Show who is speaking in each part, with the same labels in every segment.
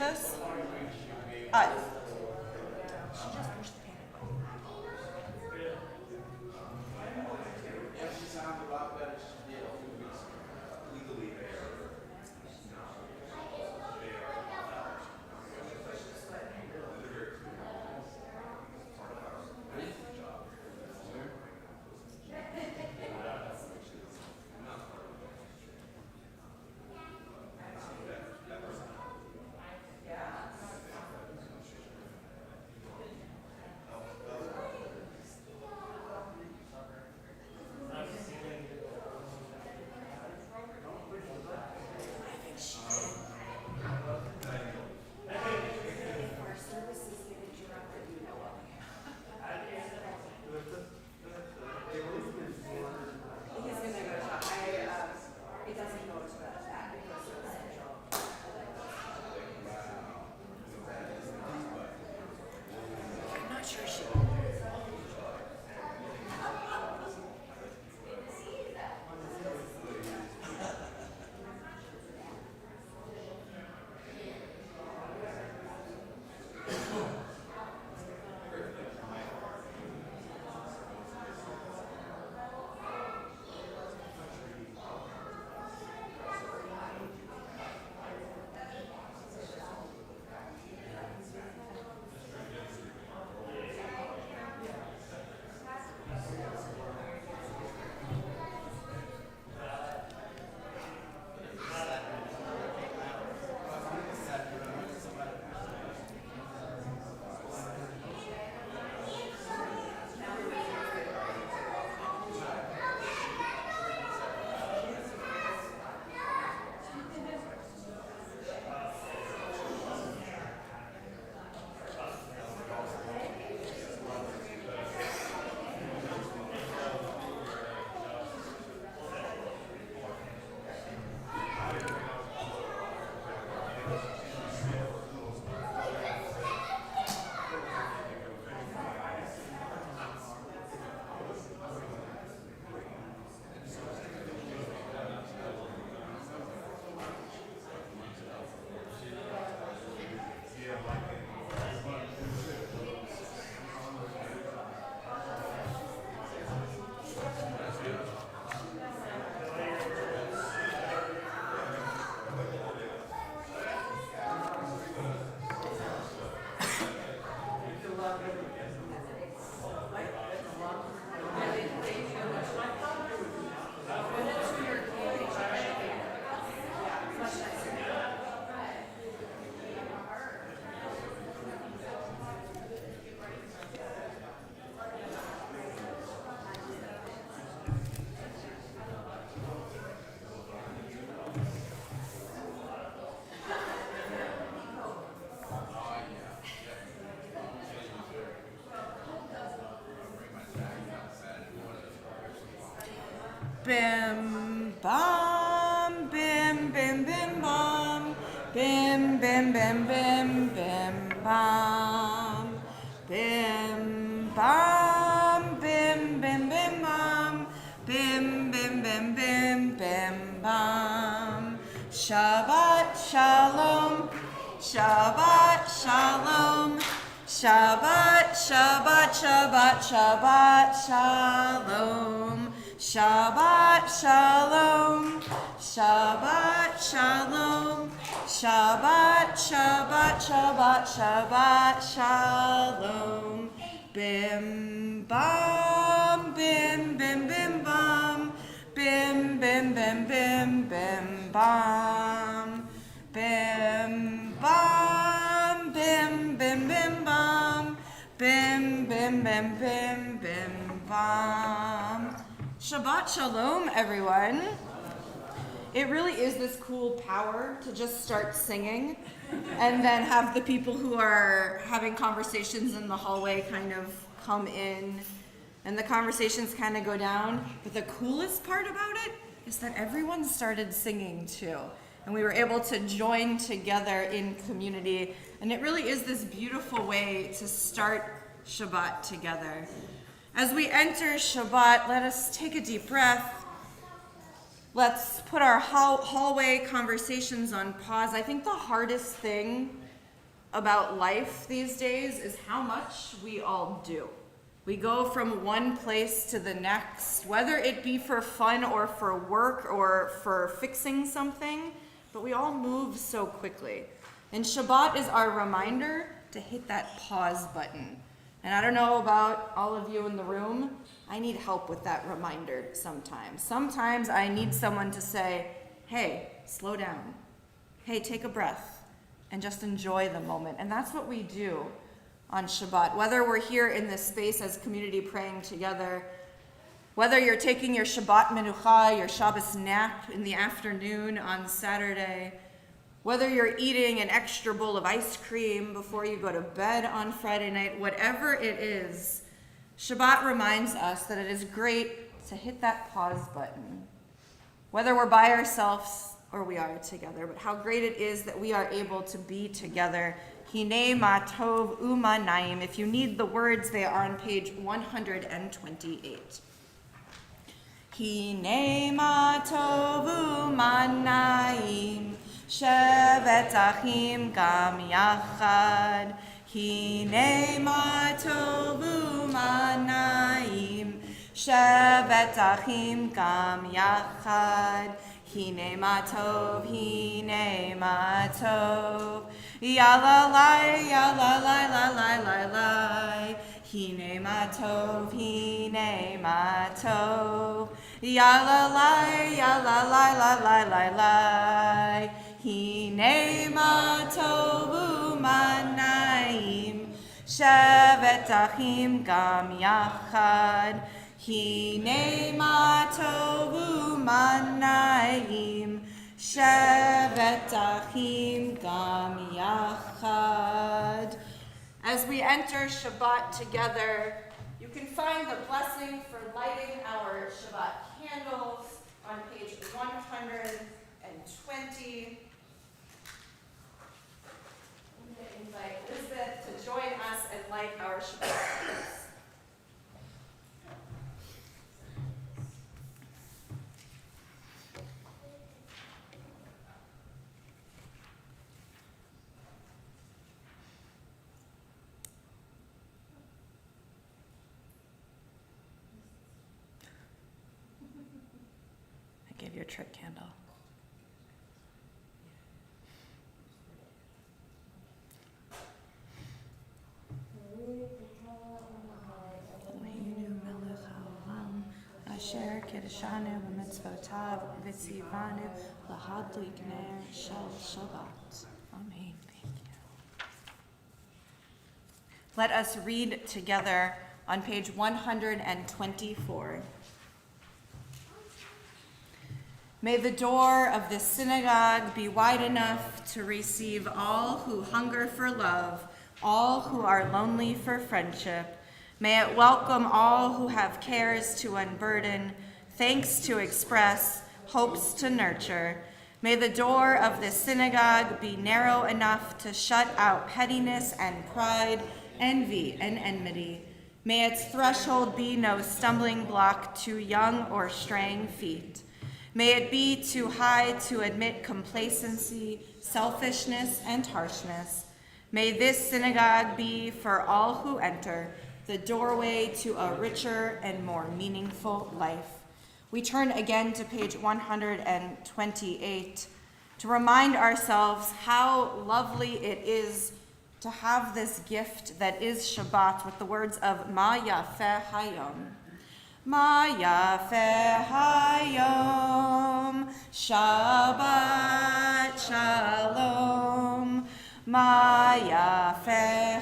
Speaker 1: this? Bim bam, bim bim bim bam, bim bim bim bim bim bam, bim bam, bim bim bim bam, bim bim bim bim bim bam. Shabbat shalom, Shabbat shalom, Shabbat Shabbat Shabbat Shabbat shalom. Shabbat shalom, Shabbat shalom, Shabbat Shabbat Shabbat Shabbat shalom. Bim bam, bim bim bim bam, bim bim bim bim bim bam, bim bam, bim bim bim bam, bim bim bim bim bim bam. Shabbat shalom, everyone. It really is this cool power to just start singing and then have the people who are having conversations in the hallway kind of come in and the conversations kind of go down. But the coolest part about it is that everyone started singing too. And we were able to join together in community. And it really is this beautiful way to start Shabbat together. As we enter Shabbat, let us take a deep breath. Let's put our hallway conversations on pause. I think the hardest thing about life these days is how much we all do. We go from one place to the next, whether it be for fun or for work or for fixing something, but we all move so quickly. And Shabbat is our reminder to hit that pause button. And I don't know about all of you in the room, I need help with that reminder sometimes. Sometimes I need someone to say, hey, slow down. Hey, take a breath and just enjoy the moment. And that's what we do on Shabbat. Whether we're here in this space as community praying together, whether you're taking your Shabbat menucha, your Shabbos nap in the afternoon on Saturday, whether you're eating an extra bowl of ice cream before you go to bed on Friday night, whatever it is, Shabbat reminds us that it is great to hit that pause button. Whether we're by ourselves or we are together, but how great it is that we are able to be together. Hine ma tov uma naim. If you need the words, they are on page 128. Hine ma tov uma naim, shevet achim gam yachad. Hine ma tov uma naim, shevet achim gam yachad. Hine ma tov, hine ma tov. Ya la lai, ya la lai, la lai, la lai. Hine ma tov, hine ma tov. Ya la lai, ya la lai, la lai, la lai. Hine ma tov umanaim. Shevet achim gam yachad. Hine ma tov umanaim. Shevet achim gam yachad. As we enter Shabbat together, you can find the blessing for lighting our Shabbat candles on page 120. I'm going to invite Elizabeth to join us and light our Shabbat candles. Give your trick candle. Asher kiddushanu b'mitzvotav v'tzivanu l'hadlik ner shel Shabbat. Amen. Thank you. Let us read together on page 124. May the door of this synagogue be wide enough to receive all who hunger for love, all who are lonely for friendship. May it welcome all who have cares to unburden, thanks to express, hopes to nurture. May the door of this synagogue be narrow enough to shut out pettiness and pride, envy and enmity. May its threshold be no stumbling block to young or straying feet. May it be too high to admit complacency, selfishness, and harshness. May this synagogue be, for all who enter, the doorway to a richer and more meaningful life. We turn again to page 128 to remind ourselves how lovely it is to have this gift that is Shabbat with the words of Ma Yafeh Hayom. Ma Yafeh Hayom, Shabbat Shalom. Ma Yafeh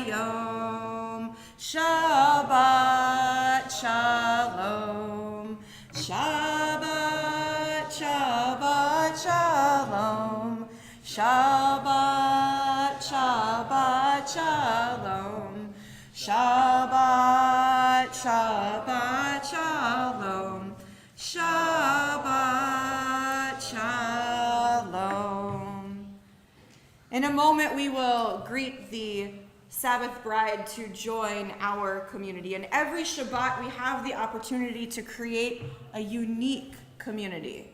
Speaker 1: Hayom, Shabbat Shalom. Shabbat, Shabbat Shalom. Shabbat, Shabbat Shalom. Shabbat, Shabbat Shalom. Shabbat Shalom. In a moment, we will greet the Sabbath bride to join our community. And every Shabbat, we have the opportunity to create a unique community.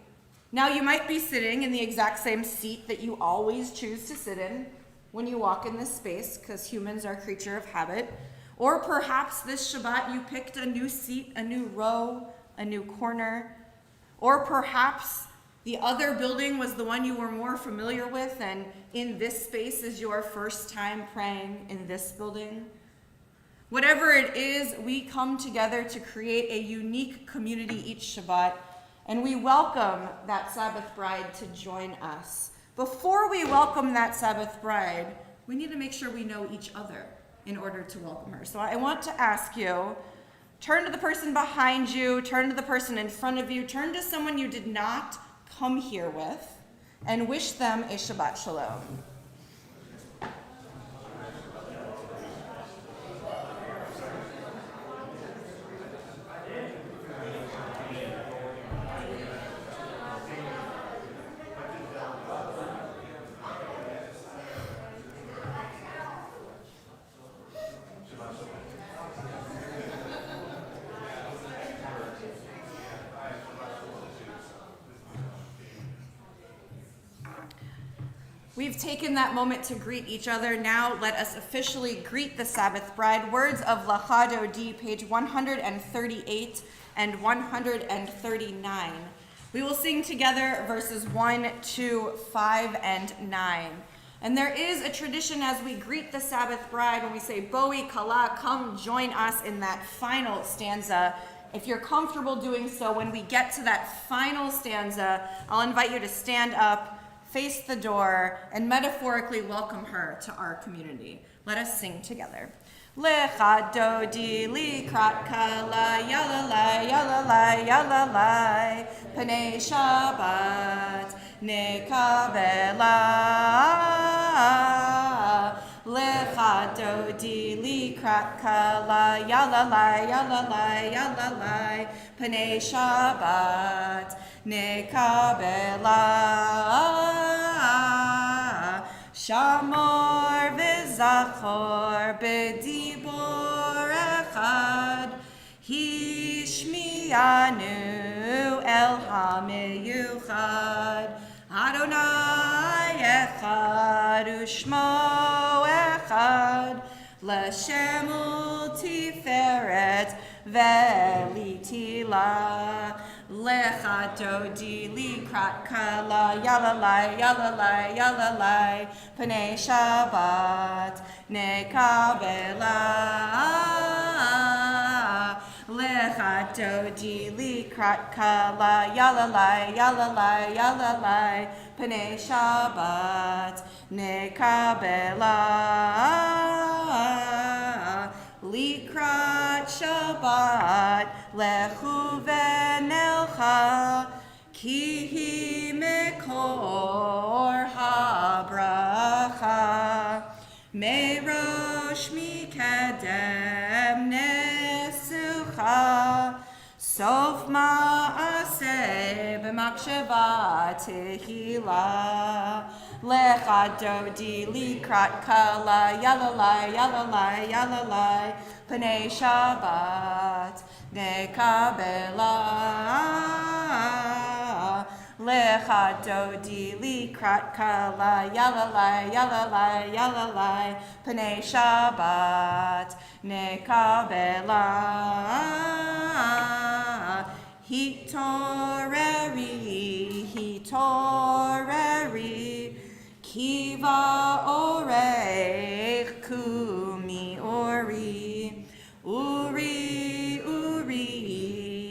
Speaker 1: Now, you might be sitting in the exact same seat that you always choose to sit in, when you walk in this space, because humans are a creature of habit. Or perhaps this Shabbat you picked a new seat, a new row, a new corner. Or perhaps the other building was the one you were more familiar with, and in this space is your first time praying in this building. Whatever it is, we come together to create a unique community each Shabbat, and we welcome that Sabbath bride to join us. Before we welcome that Sabbath bride, we need to make sure we know each other in order to welcome her. So I want to ask you, turn to the person behind you, turn to the person in front of you, turn to someone you did not come here with, and wish them a Shabbat Shalom. We've taken that moment to greet each other. Now let us officially greet the Sabbath bride. Words of Lachado D, page 138 and 139. We will sing together verses 1, 2, 5, and 9. And there is a tradition as we greet the Sabbath bride when we say, Boi Kala, come join us in that final stanza. If you're comfortable doing so, when we get to that final stanza, I'll invite you to stand up, face the door, and metaphorically welcome her to our community. Let us sing together. Lecha dodi likrat kala yalalai yalalai yalalai panei Shabbat nekabela. Lecha dodi likrat kala yalalai yalalai yalalai panei Shabbat nekabela. Shamor v'zachor b'dibor echad hishmiyanu el hameyuchad Adonai echad u'shmo echad l'shem u'tiferet ve'litila Lecha dodi likrat kala yalalai yalalai yalalai panei Shabbat nekabela. Lecha dodi likrat kala yalalai yalalai yalalai panei Shabbat nekabela. Likrat Shabbat lechu v'nelcha ki hi mekor habracha merosh mikedem nesucha sof ma'aseh b'maksheva tehila. Lecha dodi likrat kala yalalai yalalai yalalai panei Shabbat nekabela. Lecha dodi likrat kala yalalai yalalai yalalai panei Shabbat nekabela. Hitoreri Kiva orech kumi ori uri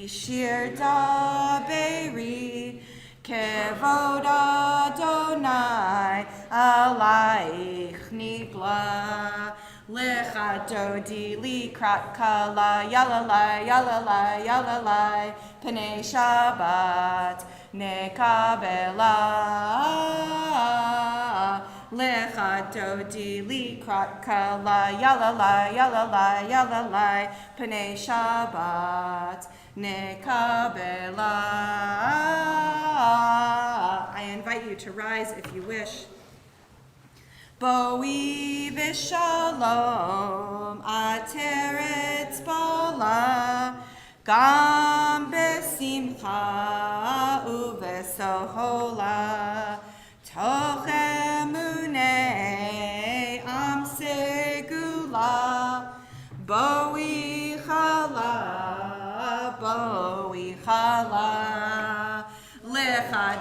Speaker 1: shir da beri kevod Adonai alaich nigla. Lecha dodi likrat kala yalalai yalalai yalalai panei Shabbat nekabela. Lecha dodi likrat kala yalalai yalalai yalalai panei Shabbat nekabela. I invite you to rise if you wish. Boi v'shalom ateret bala gam besimcha uve sohola toch emunei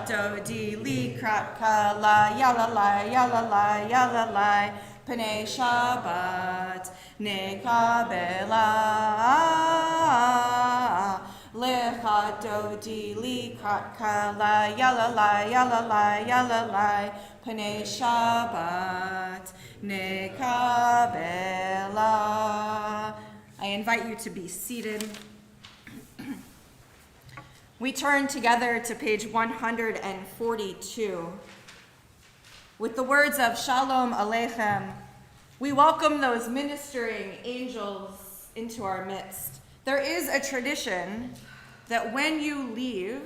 Speaker 1: dodi likrat kala yalalai yalalai yalalai Pnei Shabbat nekabela Lecha dodi likrat kala yalalai yalalai yalalai Pnei Shabbat nekabela. I invite you to be seated. We turn together to page 142. With the words of Shalom Aleichem, we welcome those ministering angels into our midst. There is a tradition that when you leave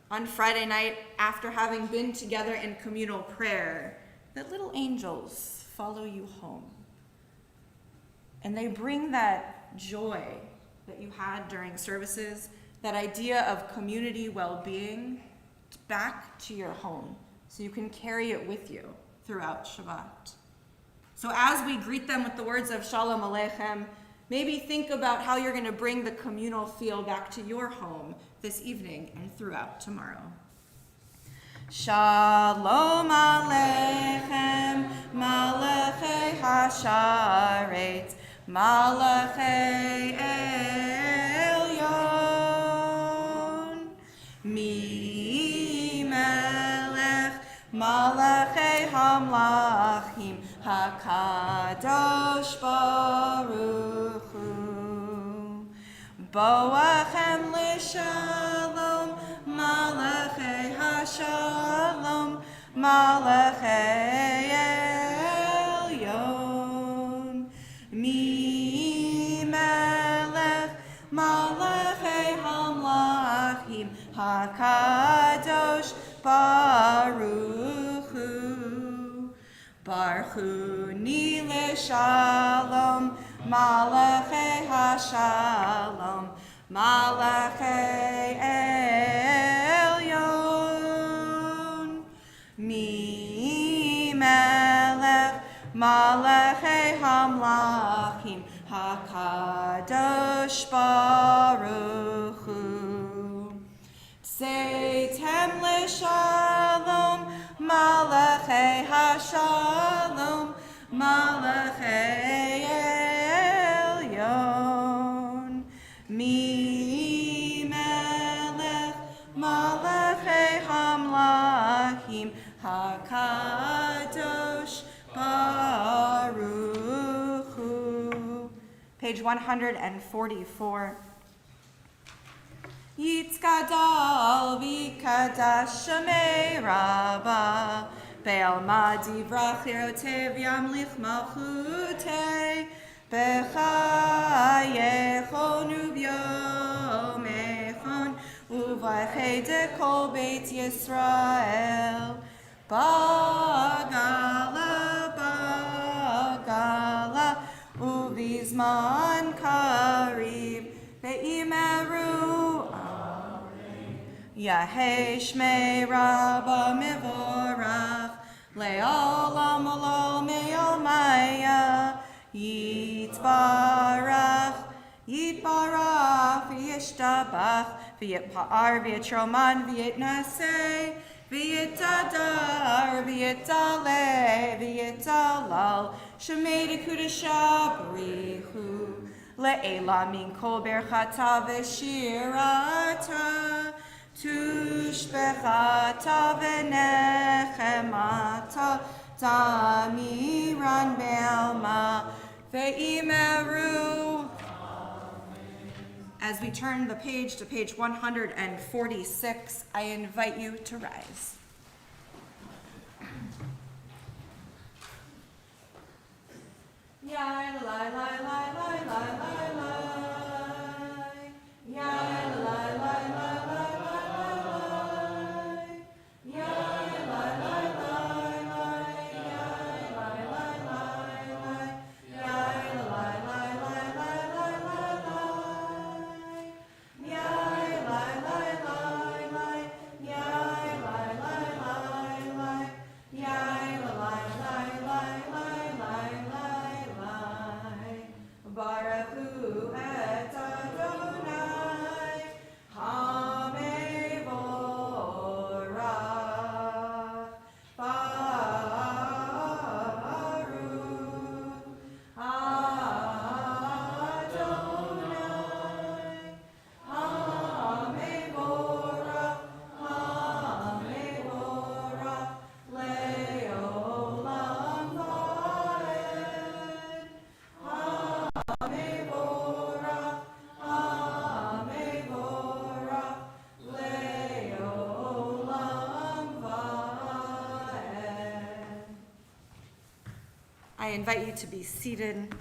Speaker 1: on Friday night after having been together in communal prayer, that little angels follow you home. And they bring that joy that you had during services, that idea of community well-being, back to your home so you can carry it with you throughout Shabbat. So as we greet them with the words of Shalom Aleichem, maybe think about how you're going to bring the communal feel back to your home this evening and throughout tomorrow. Shalom Aleichem, Malachei Hasharet, Malachei Elyon, Mi Melech, Malachei Hamlachim, HaKadosh Baruch Hu, Boachem L'Shalom, Malachei Hashalom, Malachei Elyon, Mi Melech, Malachei Hamlachim, HaKadosh Baruch Hu, Barchuni L'Shalom, Malachei Hashalom, Malachei Elyon, Mi Melech, Malachei Hamlachim, HaKadosh Baruch Hu. Seitem L'Shalom, Malachei Hashalom, Malachei Elyon, Mi Melech, Malachei Hamlachim, HaKadosh Baruch Hu. Page 144. Yitzkadal v'kadash shemei rabba, be'alma divrach yerotev yamlich malchutei, b'chayechon u'byomechon, uv'achei dekol beit Yisrael, bagala, bagala, uv'izman kariv, ve'imeru, Yahei Shmei Rabba Mevorach, Le'olam Olam Me'olmaya, Yitbarach, Yitbarach, V'yishtabach, V'yitpa'ar, V'yitroman, V'yitnaseh, V'yitadar, V'yitaleh, V'yitalal, Shemei Dekudasha B'richu, Le'ela min kol berchata v'shirata, Tushbechata v'nechemata, Tamiran be'alma, ve'imeru. As we turn the page to page 146, I invite you to rise. Yai lai lai lai lai lai lai lai. Yai lai lai lai lai lai lai. Yai lai lai lai lai. Yai lai lai lai lai. Yai lai lai lai lai lai lai. Yai lai lai lai lai. Yai lai lai lai lai. Yai lai lai lai lai lai lai. Baruch Hu invite you to be seated.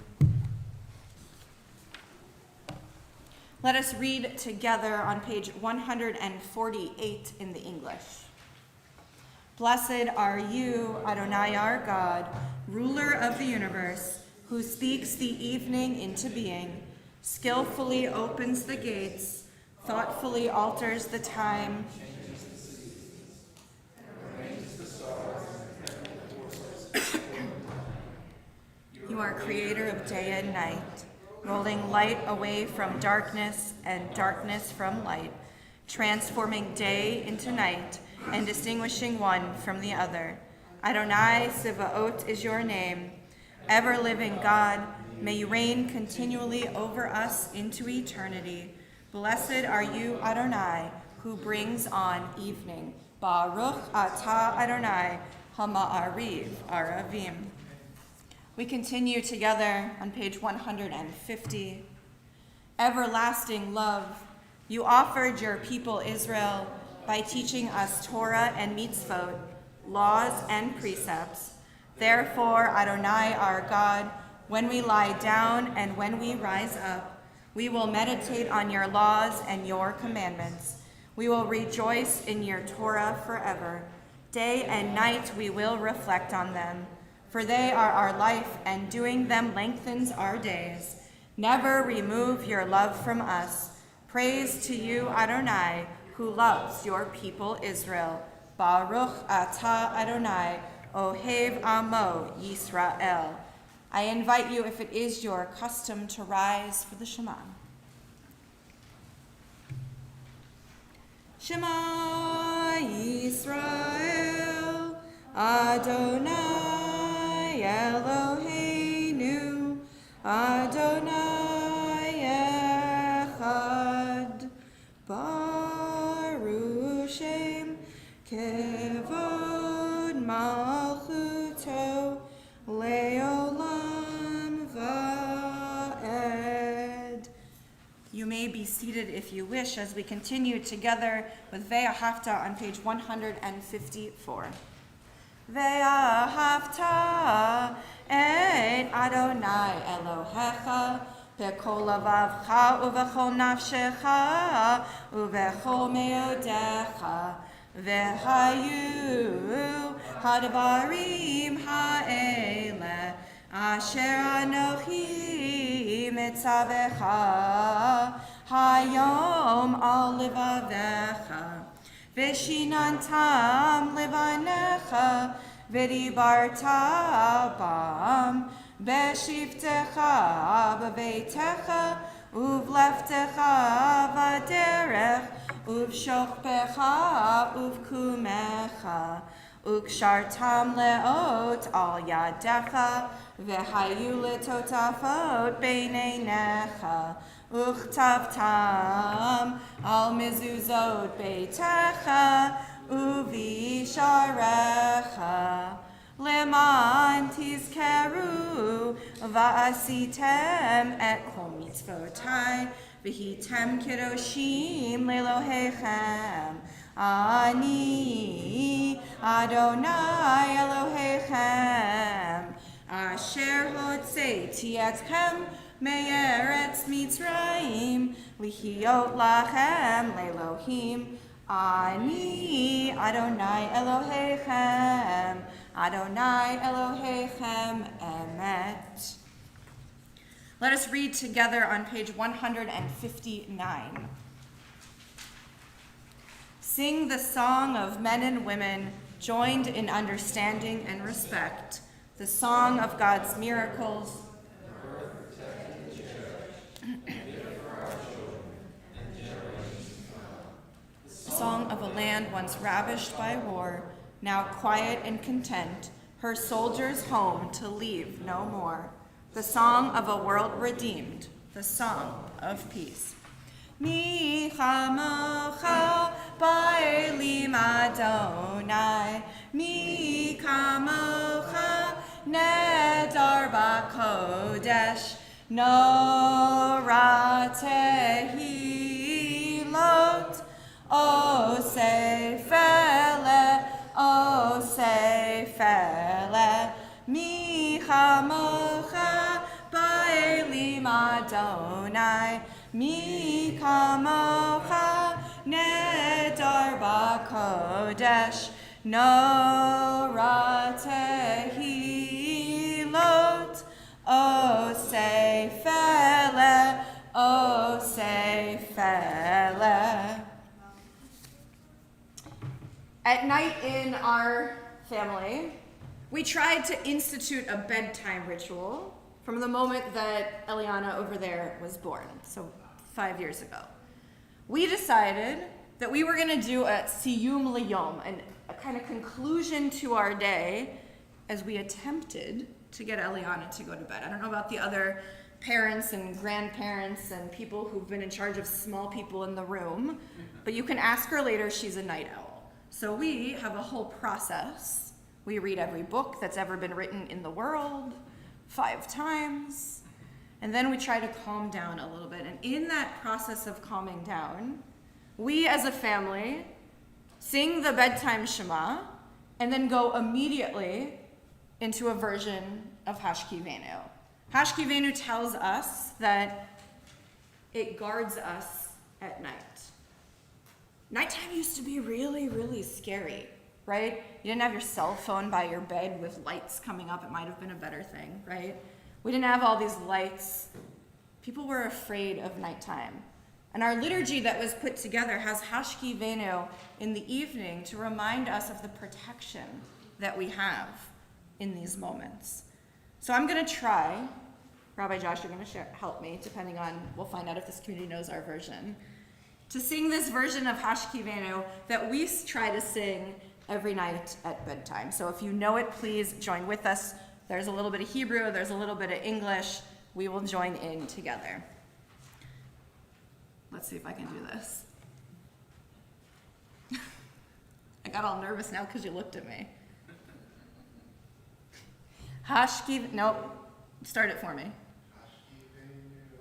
Speaker 1: Let us read together on page 148 in the English. Blessed are you, Adonai our God, ruler of the universe, who speaks the evening into being, skillfully opens the gates, thoughtfully alters the time, You are creator of day and night, rolling light away from darkness and darkness from light, transforming day into night and distinguishing one from the other. Adonai Sivaot is your name. Ever-living God, may you reign continually over us into eternity. Blessed are you, Adonai, who brings on evening. Baruch atah Adonai, hama'ariv aravim. We continue together on page 150. Everlasting love, you offered your people Israel by teaching us Torah and mitzvot, laws and precepts. Therefore, Adonai our God, when we lie down and when we rise up, we will meditate on your laws and your commandments. We will rejoice in your Torah forever. Day and night we will reflect on them, for they are our life, and doing them lengthens our days. Never remove your love from us. Praise to you, Adonai, who loves your people Israel. Baruch atah Adonai, Ohev Amo Yisrael. I invite you, if it is your custom, to rise for the Shema. Shema Yisrael, Adonai Eloheinu, Adonai Echad, Baruch Shem Kevod Malchuto Leolam Va'ed. You may be seated if you wish as we continue together with Ve'ahavta on page 154. Ve'ahavta et Adonai Elohecha b'kol lavavcha u'v'chol nafshecha u'v'chol meodecha v'hayu hadvarim ha'ele asher anochi mitzavecha hayom al livavecha Vishinantam livanecha, vidibarta bam, beshivtecha b'veitecha, uvleftecha v'derech, uvshochpecha uvkumecha, ukshartam leot al yadecha, v'hayu letotafot beineinecha, Uchtavtam al mezuzot beitecha uvisharecha leman tizkeru va'asitem et kol mitzvotai v'hitem kedoshim lelohechem ani Adonai Elohechem asher hotzeiti etchem Me'eretz Mitzrayim, lihiot lachem le'Elohim, ani Adonai Elohechem, Adonai Elohechem emet. Let us read together on page 159. Sing the song of men and women, joined in understanding and respect, the song of God's miracles, song of a land once ravished by war, now quiet and content, her soldiers home to leave no more. The song of a world redeemed, the song of peace. Mi chamocha ba'elim Adonai, mi chamocha nedar ba'kodesh, nora tehilot, O sefele, mi chamocha mi kamocha nedar b'kodesh nora tehilot o seifele o seifele. At night in our family, we tried to institute a bedtime ritual from the moment that Eliana over there was born, so 5 years ago. We decided that we were going to do a siyum liyom, a kind of conclusion to our day as we attempted to get Eliana to go to bed. I don't know about the other parents and grandparents and people who've been in charge of small people in the room, but you can ask her later. She's a night owl. So we have a whole process. We read every book that's ever been written in the world 5 times, and then we try to calm down a little bit. And in that process of calming down, we as a family sing the Bedtime Shema and then go immediately into a version of Hashkivenu. Hashkivenu tells us that it guards us at night. Nighttime used to be really, really scary, right? You didn't have your cell phone by your bed with lights coming up. It might have been a better thing, right? We didn't have all these lights. People were afraid of nighttime. And our liturgy that was put together has Hashkivenu in the evening to remind us of the protection that we have in these moments. So I'm going to try. Rabbi Josh, you're going to help me, depending on, we'll find out if this community knows our version, to sing this version of Hashkivenu that we try to sing every night at bedtime. So if you know it, please join with us. There's a little bit of Hebrew, there's a little bit of English. We will join in together. Let's see if I can do this. I got all nervous now because you looked at me. Nope, start it for me.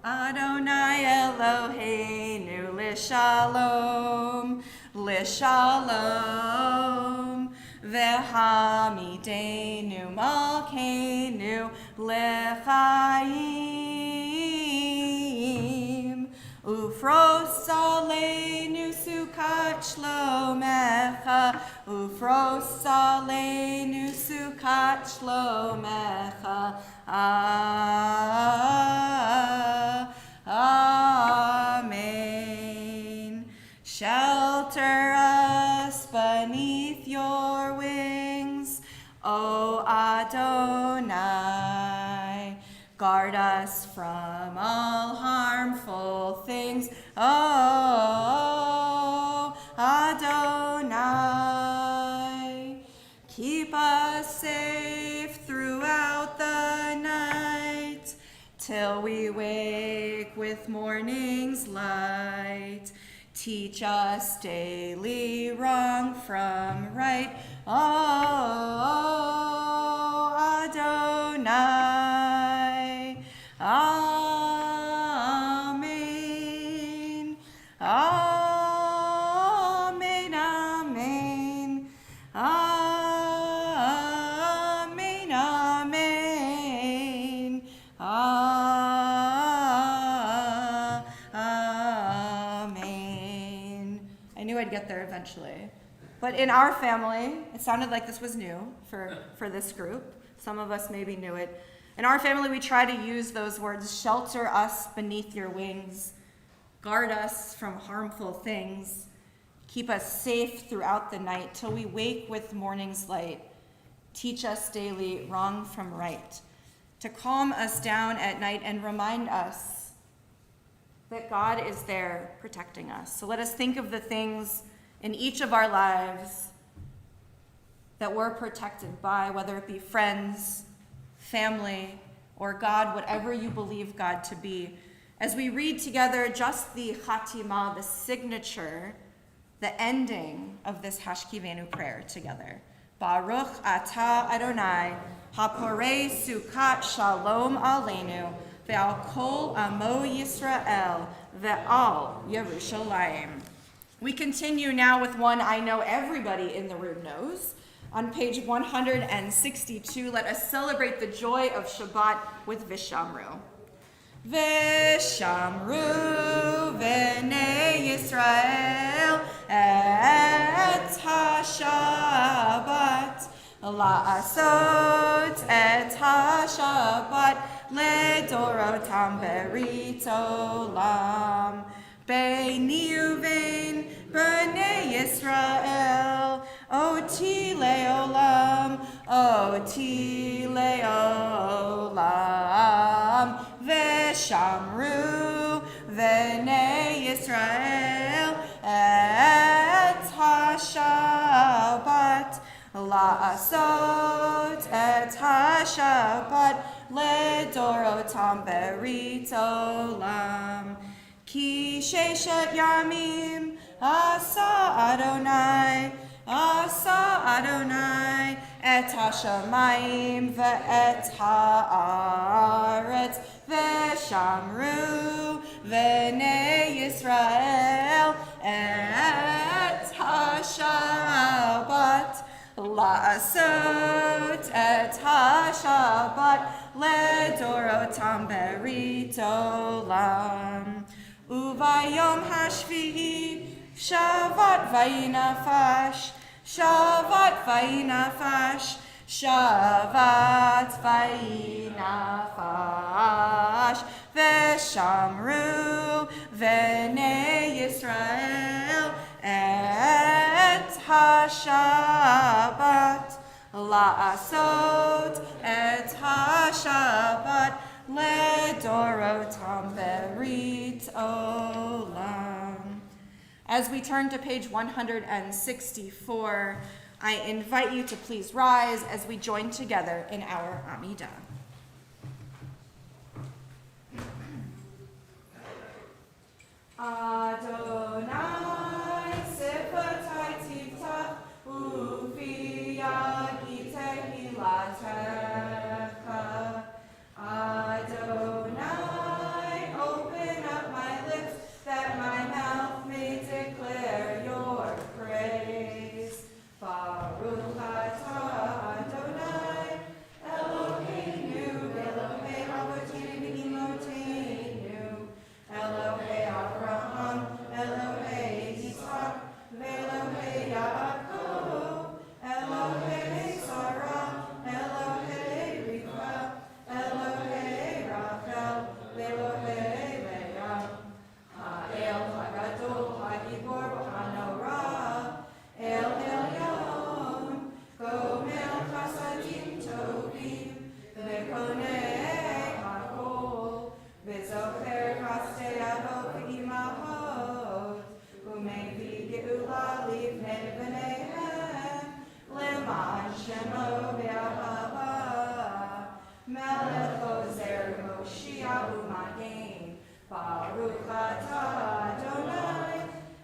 Speaker 1: Adonai Eloheinu l'shalom, l'shalom, v'hamidenu malkeinu l'chaim, ufros aleinu sukat shlomecha, ufros aleinu sukat shlomecha. Amen. Shelter us beneath your wings, O Adonai. Guard us from all harmful things, O Adonai. Keep us safe throughout the night, till we wake with morning's light. Teach us daily wrong from right, O Adonai. Amen. Amen. Amen. Amen. Amen. Amen. I knew I'd get there eventually. But in our family, it sounded like this was new for this group. Some of us maybe knew it. In our family, we try to use those words: shelter us beneath your wings, guard us from harmful things, keep us safe throughout the night till we wake with morning's light. Teach us daily wrong from right, to calm us down at night and remind us that God is there protecting us. So let us think of the things in each of our lives that we're protected by, whether it be friends, family, or God, whatever you believe God to be. As we read together just the Chatima, the signature, the ending of this Hashkivenu prayer together. Baruch atah Adonai, haporei sukat shalom aleinu, ve'al kol amo Yisrael, ve'al Yerushalayim. We continue now with one I know everybody in the room knows. On page 162, let us celebrate the joy of Shabbat with Vishamru. V'shamru v'nei Yisrael et ha-Shabbat la'asot et ha-Shabbat ledorotam berit olam beini uvein b'nei Yisrael oti leolam V'shamru v'nei Yisrael et ha-Shabbat la'asot et ha-Shabbat ledorotam berit olam ki sheshet yamim asa Adonai et ha-shamayim ve'et ha'aretz v'shamru v'nei Yisrael et ha-Shabbat la'asot et ha-Shabbat ledorotam berit olam uvayom hashvi'i Shavat vayinafash v'shamru v'nei Yisrael et ha-Shabbat la'asot et ha-Shabbat ledorotam berit olam. As we turn to page 164, I invite you to please rise as we join together in our Amidah. Adonai sifatai tiftach ufi yagite hilatecha. Adonai, open up my lips that my mouth may declare your praise. Baruch atah Adonai, Eloheinu, Elohei Avotinu v'Imotenu, Elohei Avraham, Elohei Yitzhak, v'Elohei Yaakov, Elohei Sarah, Elohei Rivka, Elohei Rachel, v'Elohei Leah, Ha'el Hagadol, Ha'gibor, Ha'norah, El Elyon, Gomel Chasadim Tovim, V'konei Hakol, V'zocher Chastei Avot V'imahot, U'mevi Geula Livnei B'neihem, Leman Shemo V'ahava, Melech Ozer Moshiach U'Magen, Baruch atah Adonai,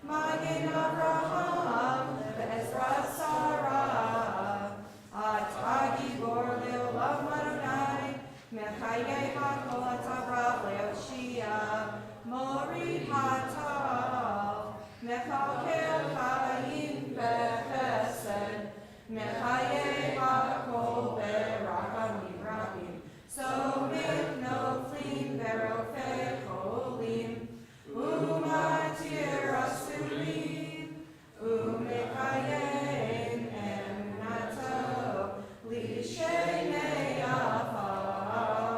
Speaker 1: Magen Avraham, Be'ezra Sarah, Atah Gibor Le'olam Adonai, Mechayei HaKol Atavrach Le'oshia, Morid Hatal, Mechalkel Chaim B'chesed, Mechayei HaKol Be'rachamim Rabim, Somech Noflim Be'rofei Cholim, Umatir Asurim, Umekayen Emnato, Lishenei Afar,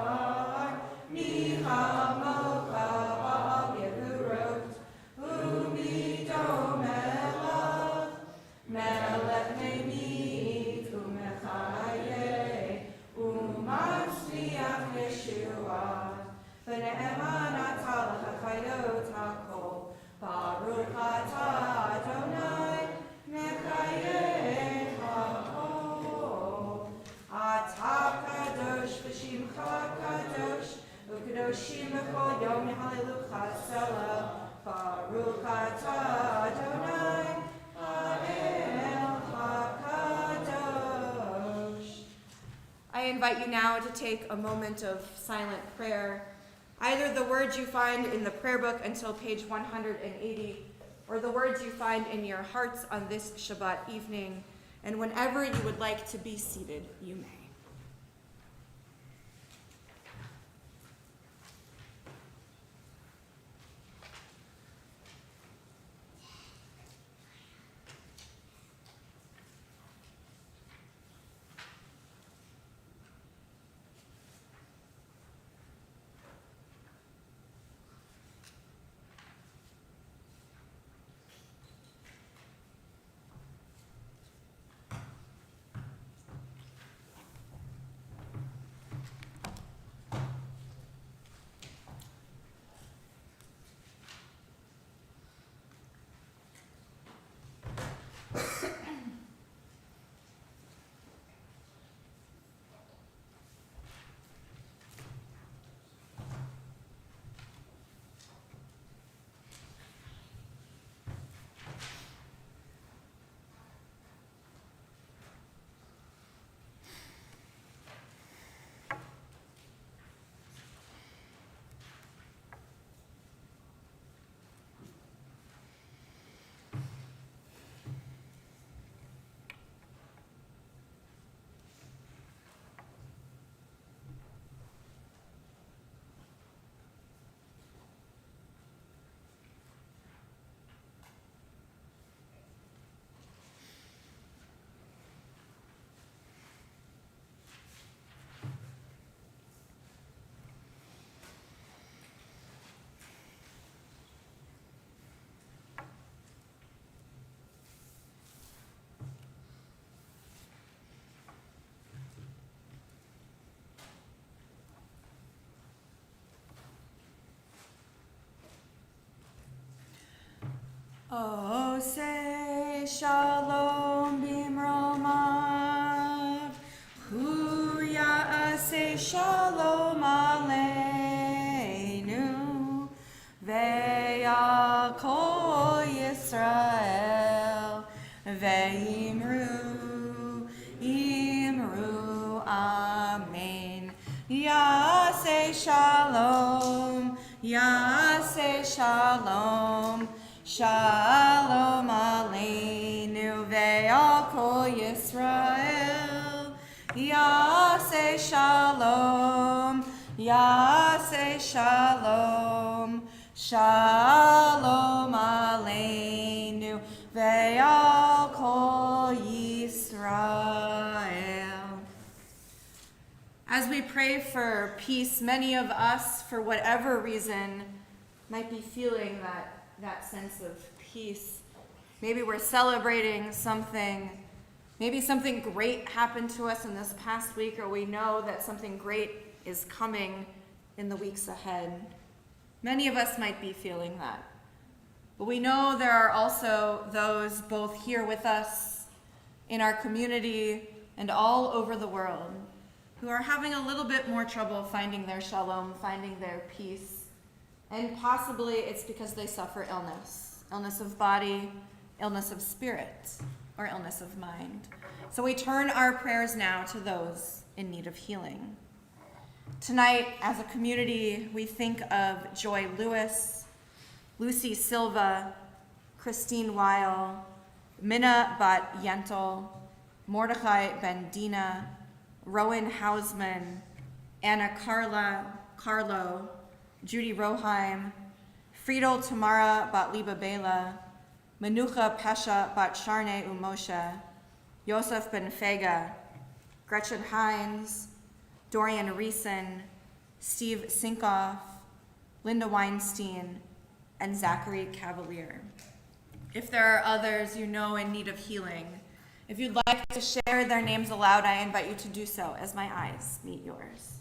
Speaker 1: Nichamocha Ba'al Yevurot, Umidom Melech, Melech Memit, Umechayei, Umatzliach Yeshua, V'ne'eman atah l'chachayot hakol, Baruch atah Adonai, Mechayei hakol. Atah kadosh v'shimcha kadosh, U'kadoshim b'chol yom halelucha selah, Baruch atah Adonai, Ha'el hakadosh. I invite you now to take a moment of silent prayer, either the words you find in the prayer book until page 180, or the words you find in your hearts on this Shabbat evening, and whenever you would like to be seated, you may. Ose shalom bimromav, hu ya'aseh shalom aleinu, ve'yakol Yisrael, ve'imru, imru, amen. Ya'aseh shalom, ya'aseh shalom, Shalom aleinu ve'al kol Yisrael. Yaseh shalom, yaseh shalom, shalom aleinu ve'al kol Yisrael. As we pray for peace, many of us, for whatever reason, might be feeling that sense of peace. Maybe we're celebrating something. Maybe something great happened to us in this past week, or we know that something great is coming in the weeks ahead. Many of us might be feeling that. But we know there are also those both here with us, in our community, and all over the world, who are having a little bit more trouble finding their shalom, finding their peace. And possibly it's because they suffer illness of body, illness of spirit, or illness of mind. So we turn our prayers now to those in need of healing. Tonight, as a community, we think of Joy Lewis, Lucy Silva, Christine Weil, Minna Bat Yentl, Mordechai Ben Dina, Rowan Hausman, Anna Carlo, Judy Roheim, Friedel Tamara Bat Liba Bela, Menucha Pesha Bat Sharne Umoshe, Yosef Ben Fega, Gretchen Hines, Dorian Reeson, Steve Sinkoff, Linda Weinstein, and Zachary Cavalier. If there are others you know in need of healing, if you'd like to share their names aloud, I invite you to do so as my eyes meet yours.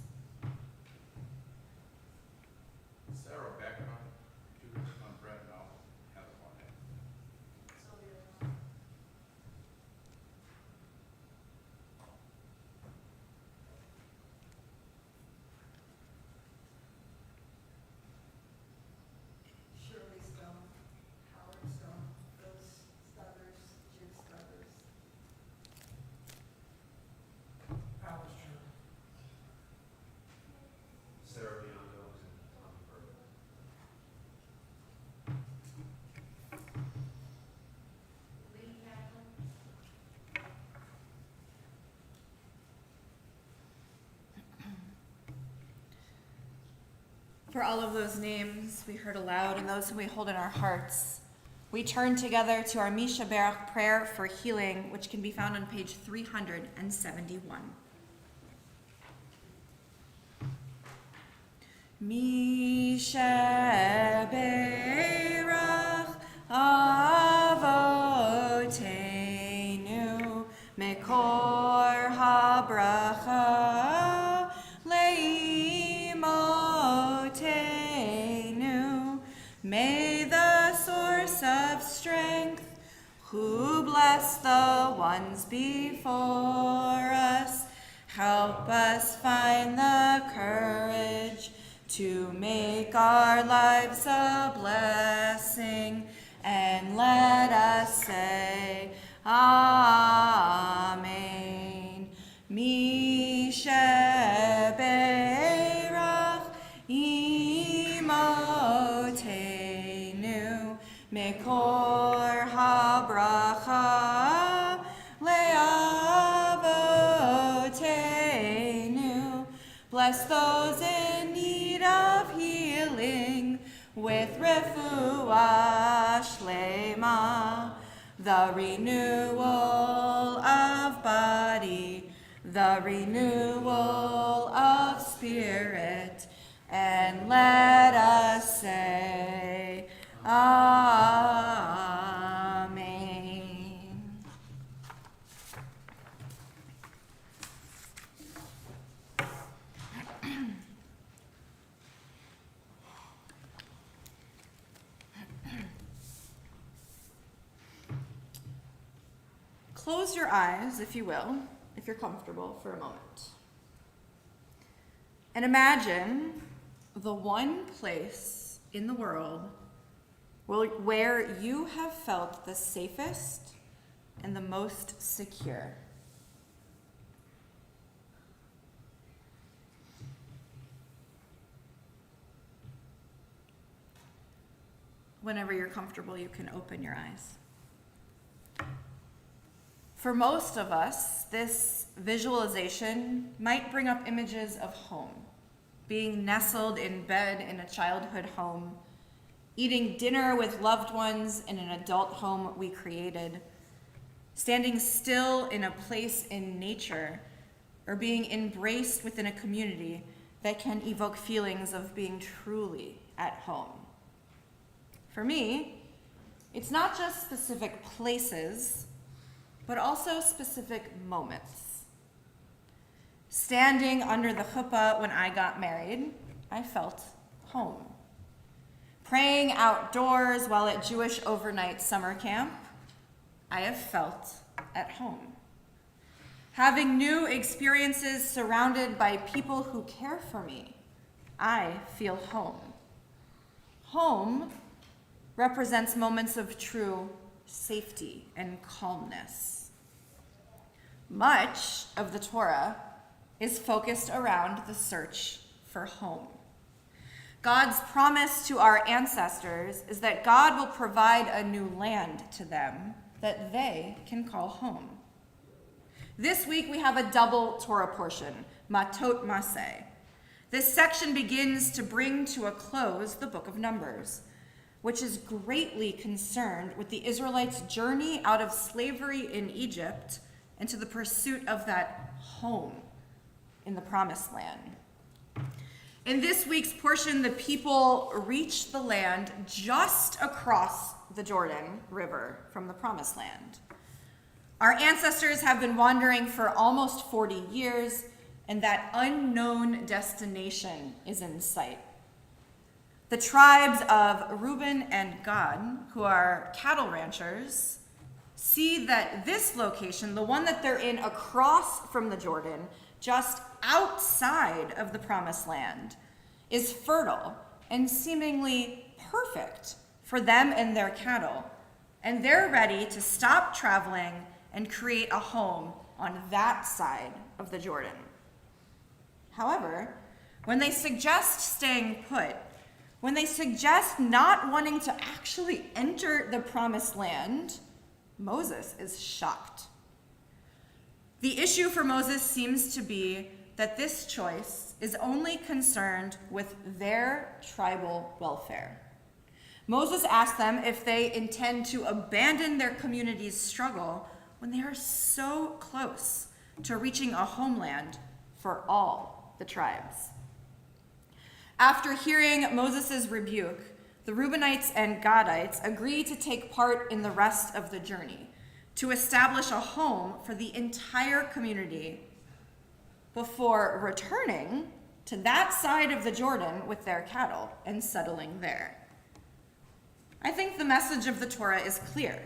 Speaker 1: For all of those names we heard aloud and those who we hold in our hearts, we turn together to our Misha Berach prayer for healing, which can be found on page 371. Misha Berach Avotenu Mekor HaBracha Leimotenu. May the source of strength, who bless the ones before us, help us find the courage to make our lives a blessing, and let us say, Amen. Mishe Berach Imotenu Mekor HaBracha Le'avotenu. Bless those in need of healing with refuah shlema, the renewal of body, the renewal of spirit, and let us say, Amen. close your eyes, if you will, if you're comfortable, for a moment. And imagine the one place in the world where you have felt the safest and the most secure. Whenever you're comfortable, you can open your eyes. For most of us, this visualization might bring up images of home, being nestled in bed in a childhood home, eating dinner with loved ones in an adult home we created, standing still in a place in nature, or being embraced within a community that can evoke feelings of being truly at home. For me, it's not just specific places, but also specific moments. Standing under the chuppah when I got married, I felt home. Praying outdoors while at Jewish overnight summer camp, I have felt at home. Having new experiences surrounded by people who care for me, I feel home. Home represents moments of true safety and calmness. Much of the Torah is focused around the search for home. God's promise to our ancestors is that God will provide a new land to them that they can call home. This week we have a double Torah portion, Matot Maseh. This section begins to bring to a close the book of Numbers, which is greatly concerned with the Israelites' journey out of slavery in Egypt and to the pursuit of that home in the Promised Land. In this week's portion, the people reach the land just across the Jordan River from the Promised Land. Our ancestors have been wandering for almost 40 years, and that unknown destination is in sight. The tribes of Reuben and Gad, who are cattle ranchers, see that this location, the one that they're in across from the Jordan, just outside of the Promised Land, is fertile and seemingly perfect for them and their cattle. And they're ready to stop traveling and create a home on that side of the Jordan. However, when they suggest staying put, when they suggest not wanting to actually enter the Promised Land, Moses is shocked. The issue for Moses seems to be that this choice is only concerned with their tribal welfare. Moses asks them if they intend to abandon their community's struggle when they are so close to reaching a homeland for all the tribes. After hearing Moses' rebuke, the Reubenites and Gadites agree to take part in the rest of the journey, to establish a home for the entire community before returning to that side of the Jordan with their cattle and settling there. I think the message of the Torah is clear.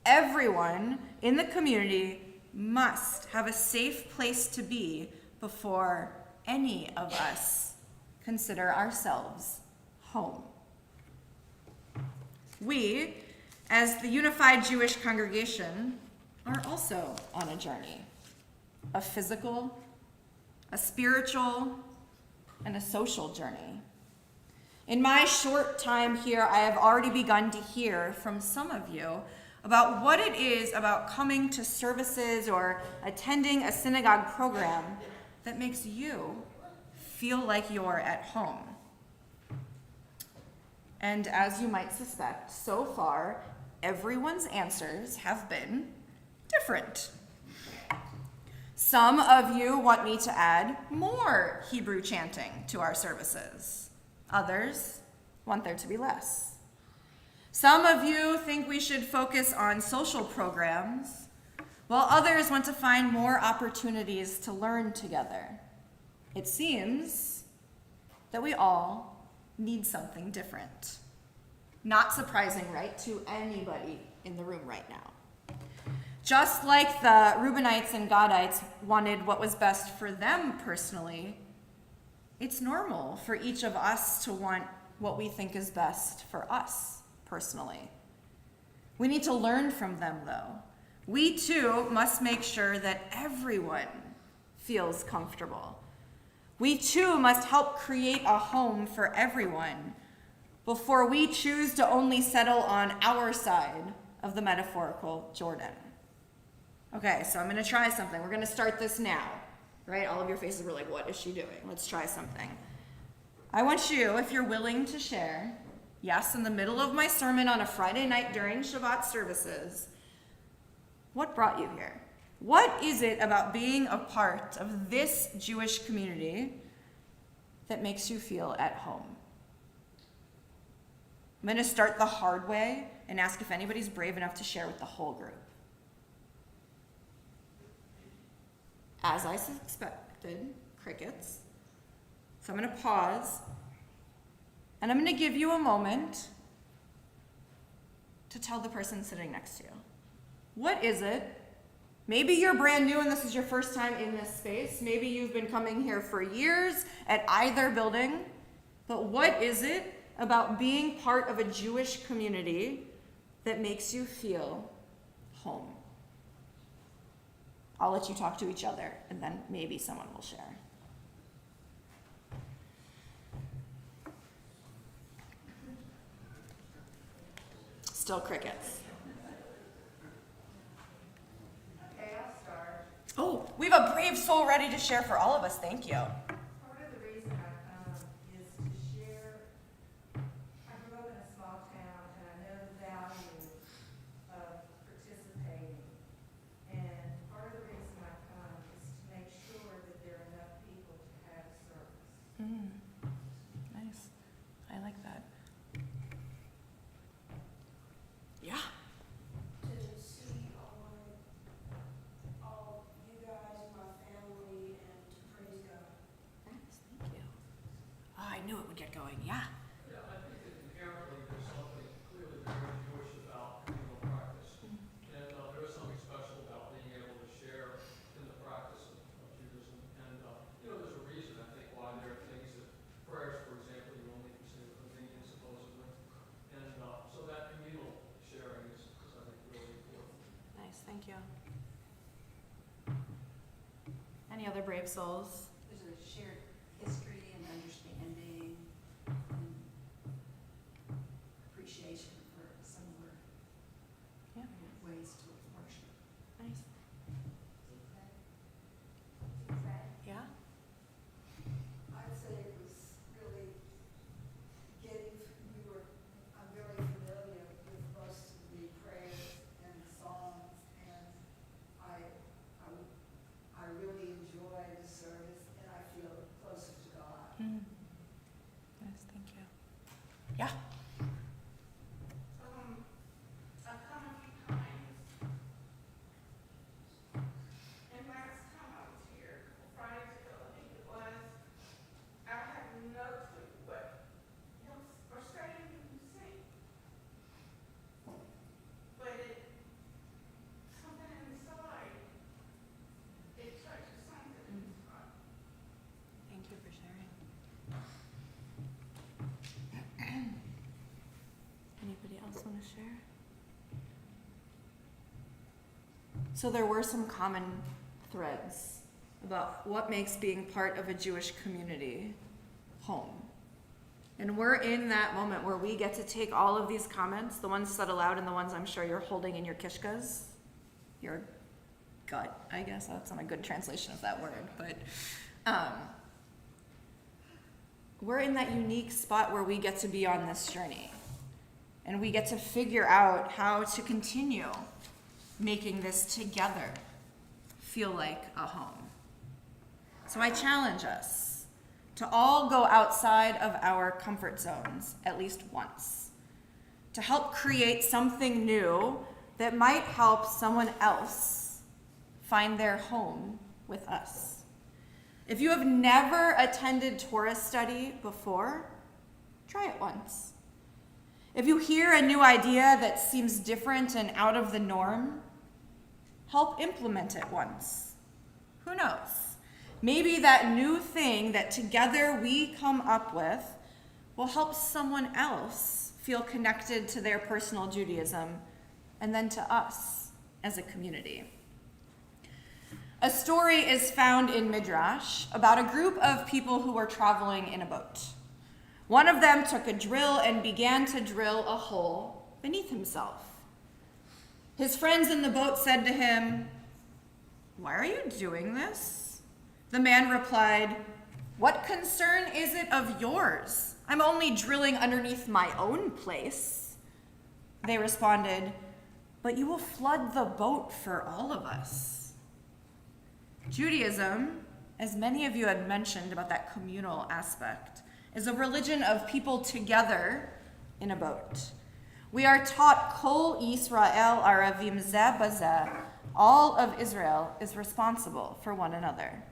Speaker 1: Everyone in the community must have a safe place to be before any of us consider ourselves home. We, as the unified Jewish congregation, are also on a journey, a physical, a spiritual, and a social journey. In my short time here, I have already begun to hear from some of you about what it is about coming to services or attending a synagogue program that makes you feel like you're at home. And as you might suspect, so far, everyone's answers have been different. Some of you want me to add more Hebrew chanting to our services. Others want there to be less. Some of you think we should focus on social programs, while others want to find more opportunities to learn together. It seems that we all need something different. Not surprising, right, to anybody in the room right now. Just like the Reubenites and Gadites wanted what was best for them personally, it's normal for each of us to want what we think is best for us personally. We need to learn from them, though. We too must make sure that everyone feels comfortable. We too must help create a home for everyone before we choose to only settle on our side of the metaphorical Jordan. Okay, so I'm going to try something. We're going to start this now, right? All of your faces were like, what is she doing? Let's try something. I want you, if you're willing to share, yes, in the middle of my sermon on a Friday night during Shabbat services, what brought you here? What is it about being a part of this Jewish community that makes you feel at home? I'm going to start the hard way and ask if anybody's brave enough to share with the whole group. As I suspected, crickets. So I'm going to pause, and I'm going to give you a moment to tell the person sitting next to you. What is it? Maybe you're brand new and this is your first time in this space. Maybe you've been coming here for years at either building. But what is it about being part of a Jewish community that makes you feel home? I'll let you talk to each other, and then maybe someone will share. Still crickets.
Speaker 2: Okay, I'll start.
Speaker 1: Oh, we have a brave soul ready to share for all of us. Thank you.
Speaker 2: Part of the reason I come is to share. I grew up in a small town, and I know the value of participating. And part of the reason I come is to make sure that there are enough people to have service.
Speaker 1: Nice. I like that. Yeah.
Speaker 3: To see all you guys, my family, and to praise God.
Speaker 1: Nice. Thank you. Oh, I knew it would get going. Yeah.
Speaker 4: Yeah, I think that inherently there's something clearly very Jewish about communal practice. And there is something special about being able to share in the practice of Judaism. And, there's a reason, I think, why there are things that prayers, for example, you only can say with communion, supposedly. And so that communal sharing is I think, really important.
Speaker 1: Nice. Thank you. Any other brave souls?
Speaker 5: There's a shared history and understanding and appreciation for similar
Speaker 1: Yeah.
Speaker 5: ways to worship.
Speaker 1: Nice. Yeah.
Speaker 3: I'd say it was really I'm very familiar with most of the prayers and the songs, and I really enjoy the service, and I feel closer to God.
Speaker 1: Nice. Thank you. Yeah.
Speaker 2: I've come a few times. And last time I was here, Fridays ago, I think it was, I had no clue what else or saying you sing. But something inside, it touches something inside.
Speaker 1: Thank you for sharing. Anybody else want to share? So there were some common threads about what makes being part of a Jewish community home. And we're in that moment where we get to take all of these comments, the ones said aloud and the ones I'm sure you're holding in your kishkas, your gut, I guess. That's not a good translation of that word, but we're in that unique spot where we get to be on this journey. And we get to figure out how to continue making this together feel like a home. So I challenge us to all go outside of our comfort zones at least once, to help create something new that might help someone else find their home with us. If you have never attended Torah study before, try it once. If you hear a new idea that seems different and out of the norm, help implement it once. Who knows? Maybe that new thing that together we come up with will help someone else feel connected to their personal Judaism and then to us as a community. A story is found in Midrash about a group of people who were traveling in a boat. One of them took a drill and began to drill a hole beneath himself. His friends in the boat said to him, "Why are you doing this?" The man replied, "What concern is it of yours? I'm only drilling underneath my own place." They responded, "But you will flood the boat for all of us." Judaism, as many of you had mentioned about that communal aspect, is a religion of people together in a boat. We are taught Kol Yisrael Arevim Zeh Bazeh. All of Israel is responsible for one another.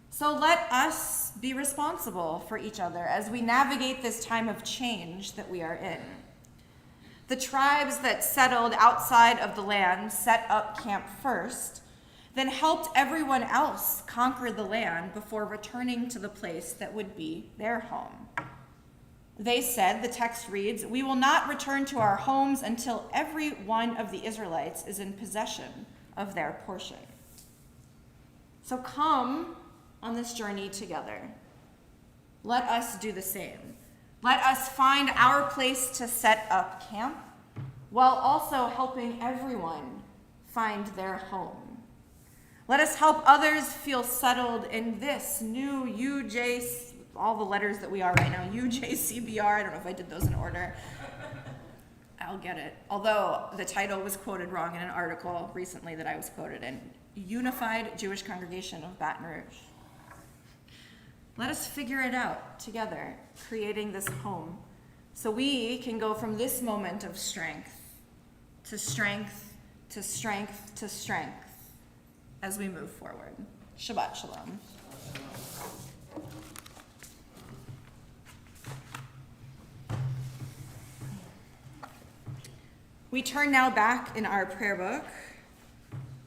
Speaker 1: So let us be responsible for each other as we navigate this time of change that we are in. The tribes that settled outside of the land set up camp first, then helped everyone else conquer the land before returning to the place that would be their home. They said, the text reads, "We will not return to our homes until every one of the Israelites is in possession of their portion." So come on this journey together. Let us do the same. Let us find our place to set up camp while also helping everyone find their home. Let us help others feel settled in this new all the letters that we are right now, UJCBR, I don't know if I did those in order. I'll get it. Although the title was quoted wrong in an article recently that I was quoted in, Unified Jewish Congregation of Baton Rouge. Let us figure it out together, creating this home, so we can go from this moment of strength to strength to strength to strength as we move forward. Shabbat Shalom. We turn now back in our prayer book,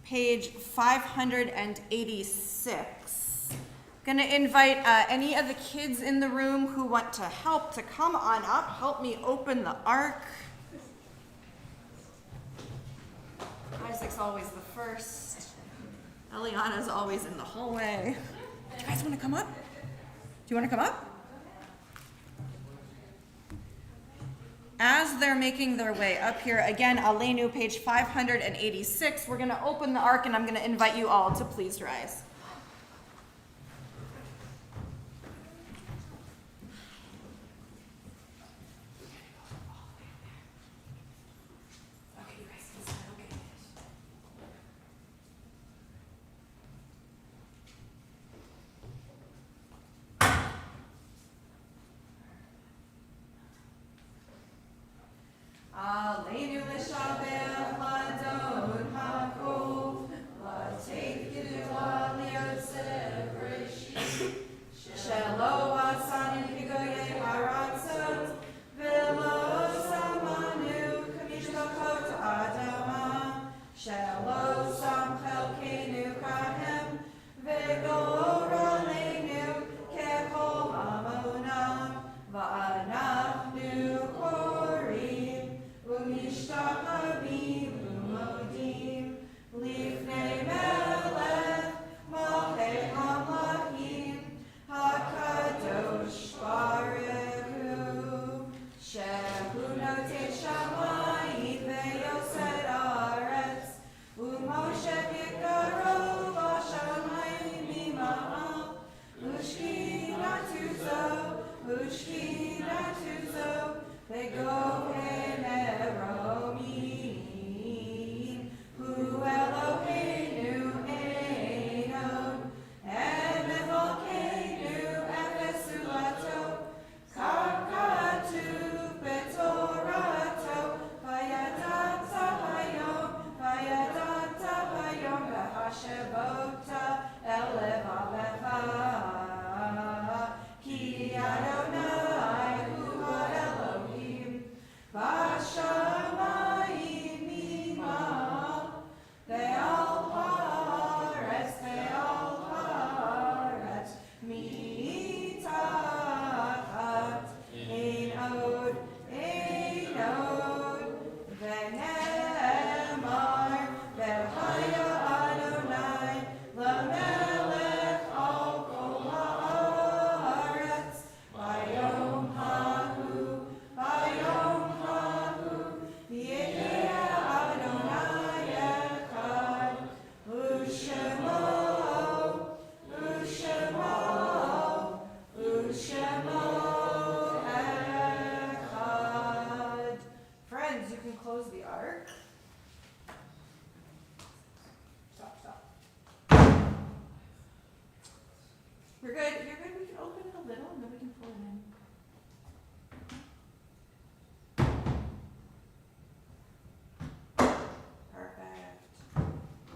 Speaker 1: page 586. I'm going to invite any of the kids in the room who want to help to come on up, help me open the ark. Isaac's always the first. Eliana's always in the hallway. Do you guys want to come up? Do you want to come up? As they're making their way up here, again, Aleinu, page 586, we're going to open the ark, and I'm going to invite you all to please rise. Aleinu l'shabel l'adon ha'kol, l'teikdu l'yotzeh b'reshit, shelo asanu kigoyei haratzot, v'lo samanu k'mishpachot adama, shelo sam chelkeinu kahem, v'goraleinu kechol amonam, v'anachnu korim, u'mishtachavim u'modim, lifnei melech malchei hamlachim, hakadosh baruch hu, shehu notei shamayim ve'yosed haaretz, u'moshe yikaro b'shamayim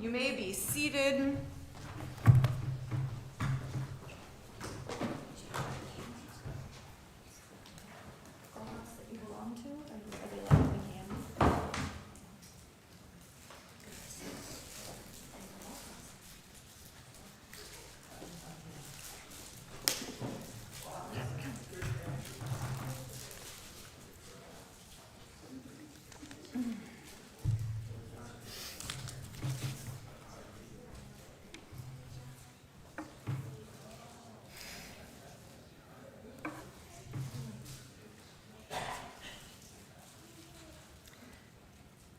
Speaker 1: You may be seated.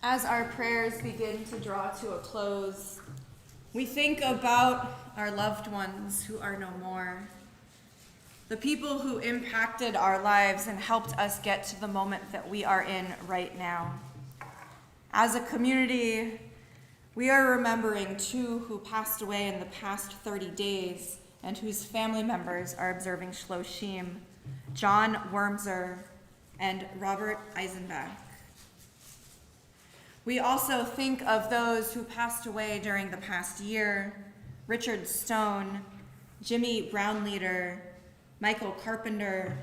Speaker 1: As our prayers begin to draw to a close, we think about our loved ones who are no more, the people who impacted our lives and helped us get to the moment that we are in right now. As a community, we are remembering two who passed away in the past 30 days and whose family members are observing Shloshim, John Wormser and Robert Eisenbach. We also think of those who passed away during the past year: Richard Stone, Jimmy Brownleader, Michael Carpenter,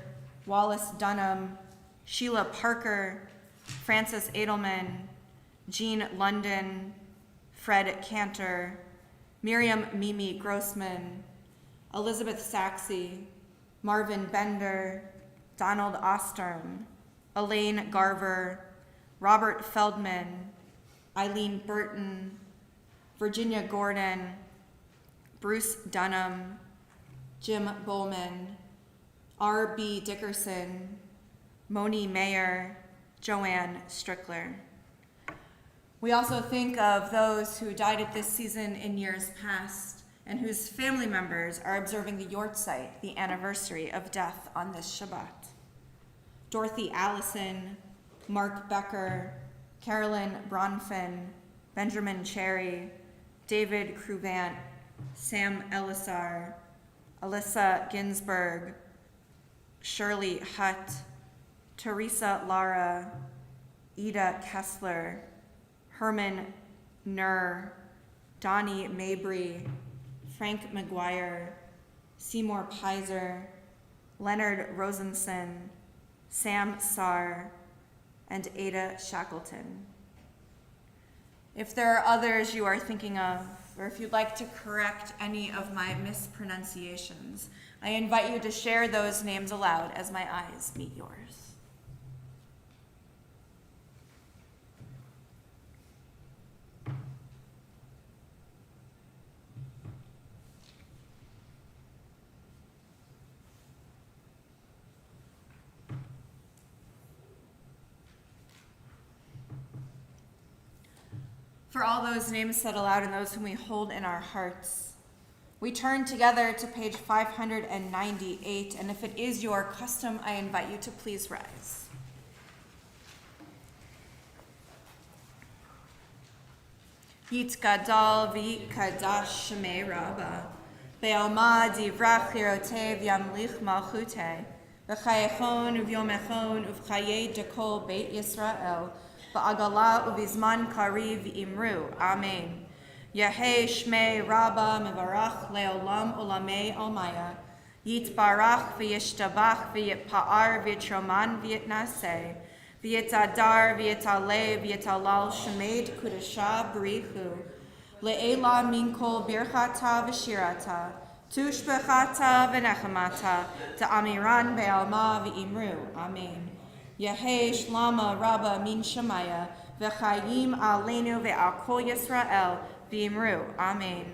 Speaker 1: Wallace Dunham, Sheila Parker, Francis Edelman, Jean London, Fred Cantor, Miriam Mimi Grossman, Elizabeth Saxey, Marvin Bender, Donald Ostern, Elaine Garver, Robert Feldman, Eileen Burton, Virginia Gordon, Bruce Dunham, Jim Bowman, R.B. Dickerson, Moni Mayer, Joanne Strickler. We also think of those who died at this season in years past and whose family members are observing the Yortzeit, the anniversary of death on this Shabbat. Dorothy Allison, Mark Becker, Carolyn Bronfin, Benjamin Cherry, David Kruvant, Sam Elisar, Alyssa Ginsberg, Shirley Hutt, Teresa Lara, Ida Kessler, Herman Nur, Donnie Mabry, Frank McGuire, Seymour Pizer, Leonard Rosenson, Sam Sarr, and Ada Shackleton. If there are others you are thinking of, or if you'd like to correct any of my mispronunciations, I invite you to share those names aloud as my eyes meet yours. For all those names said aloud and those whom we hold in our hearts, we turn together to page 598, and if it is your custom, I invite you to please rise. Yitgadal v'yitkadash shemei Rabbah, be'alma divrach lirotev yamlich malchuteh, v'chayechon uvyomechon uv'chayei dekol beit Yisrael, Ba'agala uvizman kariv imru. Amen. Yehei shmei Rabbah mevarach leolam olamei almaya. Yitbarach v'yishtabach v'yitpa'ar v'yitroman v'yitnaseh. V'yitadar v'yitale v'yitalal shemed kudasha b'richu. Le'ela minkol birchata v'shirata. Tushbechata v'nechamata. Ta'amiran be'alma v'imru. Amen. Yehei shlama Rabbah min Shemaya, v'chayim aleinu ve'al kol Yisrael, v'imru, Amen.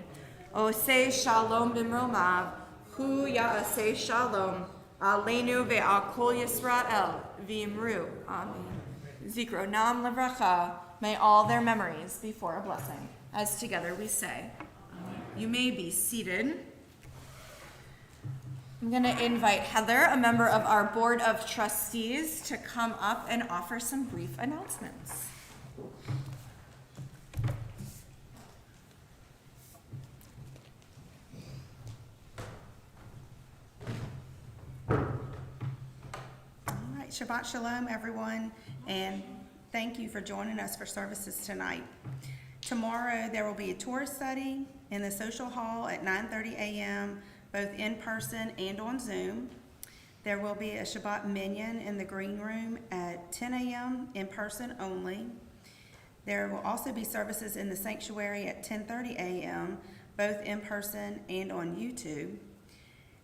Speaker 1: Osei shalom b'mromav, hu ya'asei shalom, aleinu ve'al kol Yisrael, v'imru, Amen. Zikronam levracha, may all their memories be for a blessing. As together we say, Amen. You may be seated. I'm going to invite Heather, a member of our Board of Trustees, to come up and offer some brief announcements.
Speaker 6: All right, Shabbat Shalom, everyone, and thank you for joining us for services tonight.
Speaker 1: Tomorrow, there will be a tour study in the social hall at 9:30 a.m., both in person and on Zoom. There will be a Shabbat minyan in the green room at 10 a.m., in person only. There will also be services in the sanctuary at 10:30 a.m., both in person and on YouTube.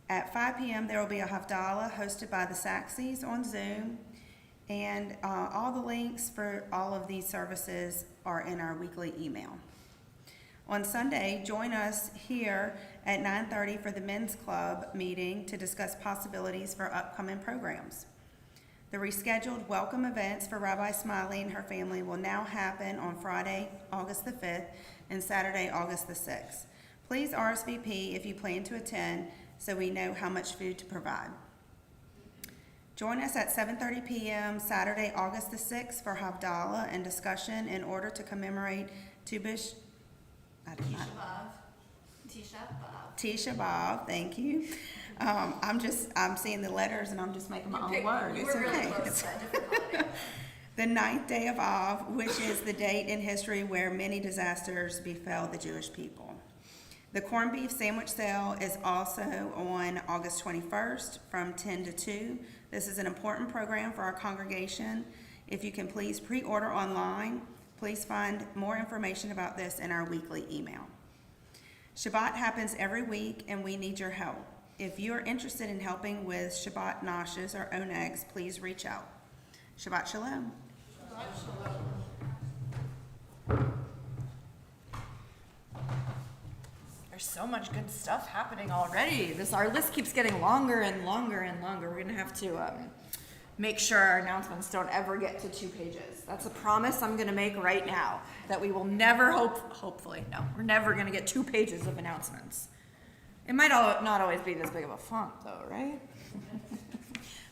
Speaker 1: At 5 p.m., there will be a Havdalah hosted by the Saxies on Zoom. And all the links for all of these services are in our weekly email. On Sunday, join us here at 9:30 for the Men's Club meeting to discuss possibilities for upcoming programs. The rescheduled welcome events for Rabbi Smiley and her family will now happen on Friday, August the 5th, and Saturday, August the 6th. Please RSVP if you plan to attend so we know how much food to provide. Join us at 7:30 p.m. Saturday, August the 6th for Havdalah and discussion in order to commemorate Tisha B'Av, thank you. I'm seeing the letters and I'm just making my own words.
Speaker 5: You
Speaker 1: It's
Speaker 5: were really
Speaker 1: okay.
Speaker 5: close to a different holiday.
Speaker 1: The 9th day of Av, which is the date in history where many disasters befell the Jewish people. The corned beef sandwich sale is also on August 21st from 10 to 2. This is an important program for our congregation. If you can please pre-order online, please find more information about this in our weekly email. Shabbat happens every week and we need your help. If you are interested in helping with Shabbat noshes or onegs, please reach out. Shabbat Shalom. There's so much good stuff happening already. Our list keeps getting longer and longer and longer. We're gonna have to make sure our announcements don't ever get to 2 pages. That's a promise I'm gonna make right now, that we will never we're never gonna get 2 pages of announcements. It might not always be this big of a font though, right?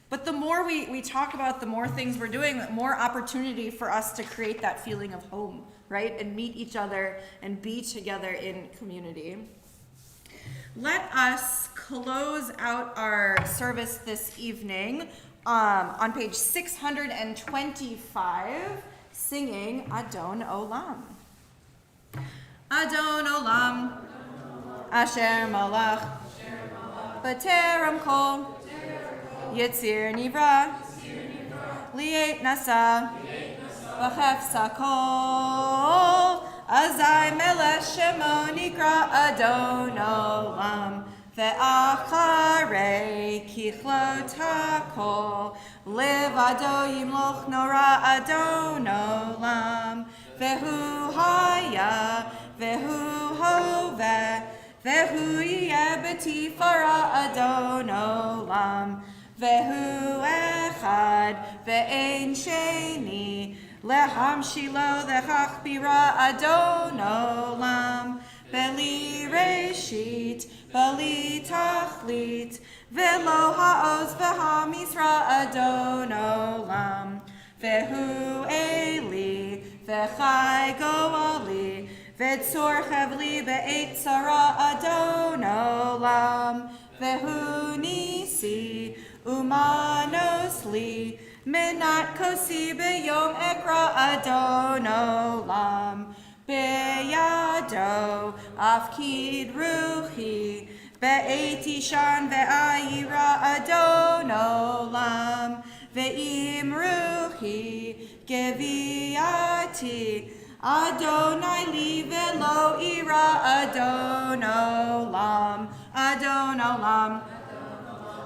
Speaker 1: But the more we talk about, the more things we're doing, the more opportunity for us to create that feeling of home, right? And meet each other and be together in community. Let us close out our service this evening on page 625, singing Adon Olam. Adon Olam, Asher Malach, B'terem Kol, Yitzir Nivra, Li'et Nasa, B'chefsa Kol, Azai Melech Shemo Nikra Adon Olam, Ve'acharei Kichlot HaKol, Levado Yimloch Nora Adon Olam, Ve'hu Haya, Ve'hu Hoveh, Ve'hu Yeh B'tifara Adon Olam, Ve'hu Echad, Ve'ein Sheni, Lehamshilo Lechachbira Adon Olam, Beli Reshit, Beli Tachlit, Ve'lo Ha'oz Ve'hamisra Adon Olam, Ve'hu Eli, Ve'chai Goali, Ve'tzor Chevli Be'et Tzara Adon Olam, Ve'hu Nisi, Umanos Li, Minat Kosi B'yom Ekra Adon Olam, Be'yado Afkid Ruchi, Be'etishan Ve'ayira Adon Olam, Ve'im Ruchi, Geviati, Adonai li velo ira Adon Olam, Adon Olam,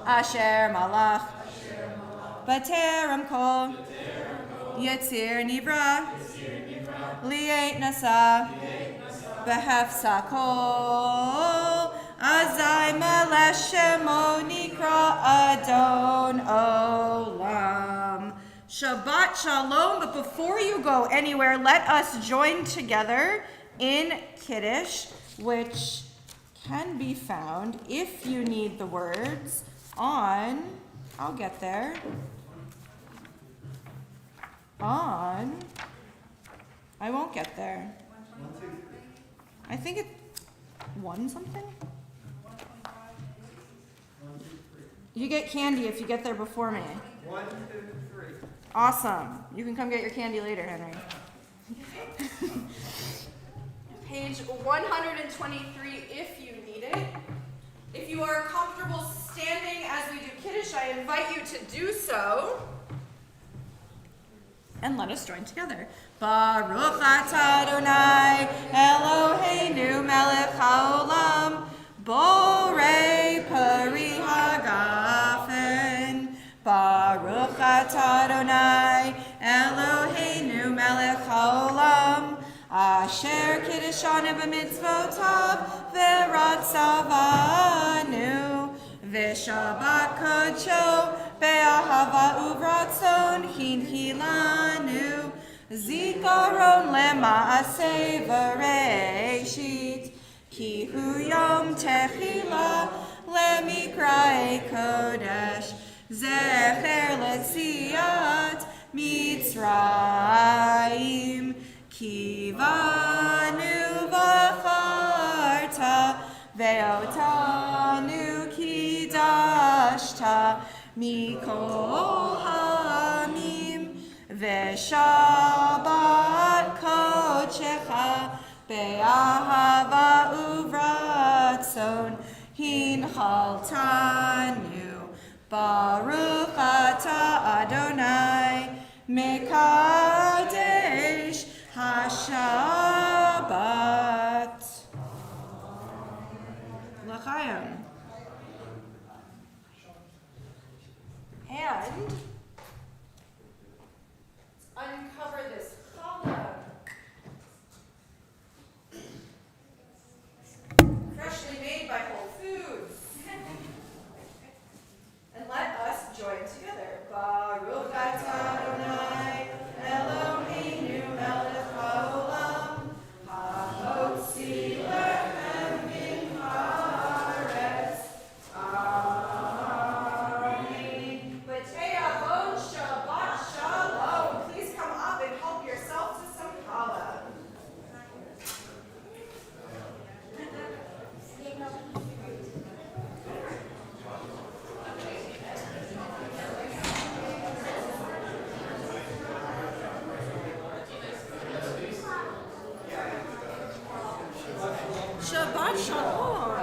Speaker 1: Asher Malach, B'terem Kol, Yitzir Nivra, Li'et Nasa, B'chefsa Kol, Azai Melech Shemo Nikra Adon Olam. Shabbat Shalom, but before you go anywhere, let us join together in Kiddush, which can be found, if you need the words, on, I'll get there, on, I won't get there. I think it's 1 something? You get candy if you get there before me.
Speaker 6: 1, 2, 3.
Speaker 1: Awesome. You can come get your candy later, Henry. page 123 if you need it. If you are comfortable standing as we do Kiddush, I invite you to do so. And let us join together. Baruch atah Adonai Eloheinu melech haolam borei peri hagafen. Baruch atah Adonai Eloheinu melech haolam asher kiddeshanu b'mitzvotav v'ratzavanu v'shabbat kodsho be'ahava uvratzon hinhilanu zikaron lema'aseh v'reishit ki hu yom techila lemikrae kodesh zecher letziat mitzrayim ki vanu v'charta ve'otanu kidashta mikol hamim ve'shabbat kodshecha be'ahava uvratzon hinchaltanu Baruch atah Adonai mekadesh haShabbat. L'chaim. And uncover this challah. Freshly made by Whole Foods. And let us join together. Baruch atah Adonai Eloheinu melech haolam hahotzi lechem min haaretz. Amen. B'tei avon Shabbat shalom. Please come up and help yourself to some challah. Shabbat shalom.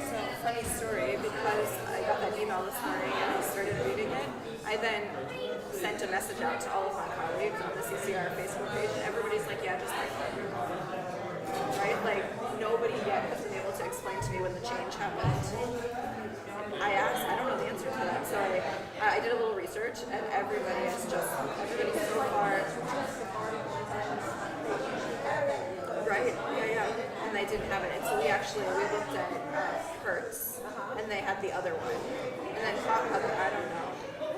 Speaker 1: So, funny story, because I got that email this morning and I started reading it, I then sent a message out to all of my colleagues on the CCR Facebook page, and everybody's like, yeah, just like that. Right? Like, nobody yet has been able to explain to me when the change happened. I asked, I don't know the answer to that, so I did a little research, and everybody so far, right? Yeah. And they didn't have it, and so we looked at Hertz, and they had the other one, and then I don't know.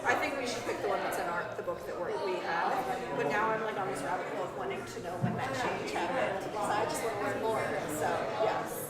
Speaker 1: I think we should pick the one that's in the book that we have, but now I'm like on this rabbit hole of wanting to know when that change happened, so I just want to learn more, so yes.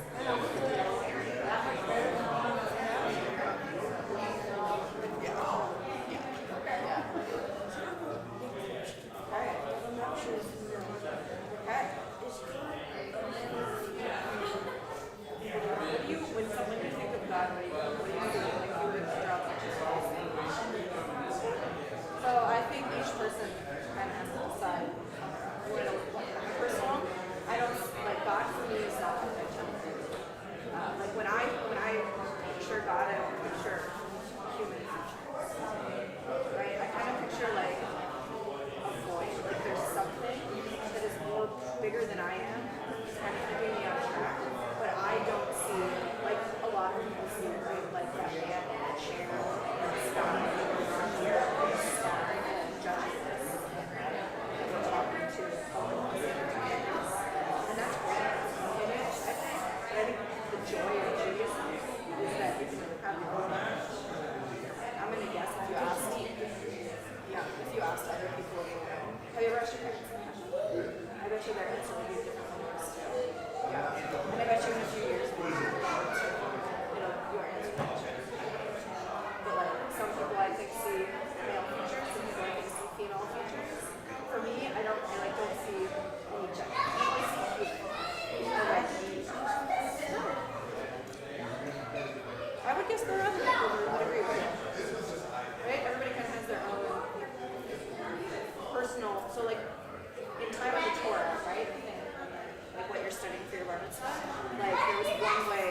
Speaker 7: guess they're other people who would agree with it. Right? Everybody kind of has their own personal, so like Entitled Torah, right? And, like what you're studying for your bar mitzvah. Like there was one way